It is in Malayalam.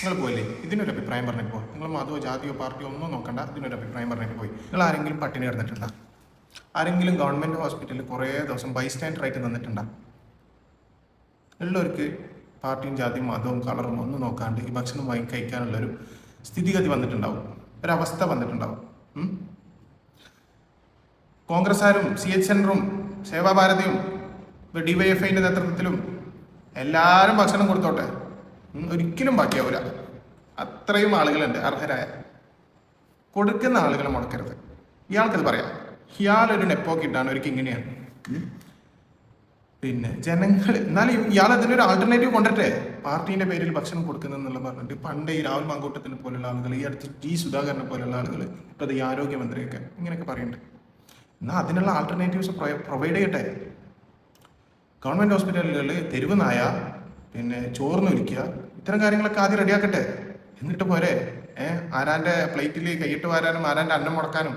നിങ്ങൾ പോയില്ലേ, ഇതിനൊരു അഭിപ്രായം പറഞ്ഞിട്ട് പോകും. നിങ്ങൾ മതമോ ജാതിയോ പാർട്ടിയോ ഒന്നും നോക്കണ്ട, ഇതിനൊരു അഭിപ്രായം പറഞ്ഞിട്ട് പോയി. നിങ്ങൾ ആരെങ്കിലും പട്ടിണി കിടന്നിട്ടുണ്ടോ? ആരെങ്കിലും ഗവൺമെൻറ് ഹോസ്പിറ്റലിൽ കുറേ ദിവസം ബൈസ്റ്റാൻഡറായിട്ട് നിന്നിട്ടുണ്ടോ? ഉള്ളവർക്ക് പാർട്ടിയും ജാതിയും മതവും കളറും ഒന്നും നോക്കാണ്ട് ഈ ഭക്ഷണം വാങ്ങി കഴിക്കാനുള്ളൊരു സ്ഥിതിഗതി വന്നിട്ടുണ്ടാവും, ഒരവസ്ഥ വന്നിട്ടുണ്ടാവും. കോൺഗ്രസ്സുകാരും CH സെൻറ്ററും സേവാഭാരതിയും DYFIൻ്റെ നേതൃത്വത്തിലും എല്ലാവരും ഭക്ഷണം കൊടുത്തോട്ടെ, ഒരിക്കലും ബാക്കിയാവില്ല. അത്രയും ആളുകളുണ്ട് അർഹരായ. കൊടുക്കുന്ന ആളുകളെ മുടക്കരുത്. ഇയാൾക്കത് പറയാം, ഇയാളൊരു നെപ്പോക്കിട്ടാണ് ഒരിക്കൽ ഇങ്ങനെയാണ്. പിന്നെ ജനങ്ങൾ എന്നാലും ഇയാൾ അതിനൊരു ആൾട്ടർനേറ്റീവ് കൊണ്ടിട്ടെ, പാർട്ടീൻ്റെ പേരിൽ ഭക്ഷണം കൊടുക്കുന്നെന്നുള്ള പറഞ്ഞിട്ട് പണ്ട് ഈ രാഹുൽ മാങ്കൂട്ടത്തിനെ പോലുള്ള ആളുകൾ, ഈ അടുത്ത് G സുധാകരനെ പോലുള്ള ആളുകൾ, ഇപ്പോൾ ഈ ആരോഗ്യമന്ത്രിയൊക്കെ ഇങ്ങനെയൊക്കെ പറയുന്നുണ്ട്. എന്നാൽ അതിനുള്ള ആൾട്ടർനേറ്റീവ്സ് പ്രൊവൈഡ് ചെയ്യട്ടെ. ഗവൺമെൻറ് ഹോസ്പിറ്റലുകളിൽ തെരുവ് നായ, പിന്നെ ചോർന്നൊലിക്കുക, ഇത്തരം കാര്യങ്ങളൊക്കെ ആദ്യം റെഡിയാക്കട്ടെ. എന്നിട്ട് പോരെ ആരാൻ്റെ പ്ലേറ്റിൽ കൈയിട്ട് വാരാനും ആരാൻ്റെ അന്നം മുടക്കാനും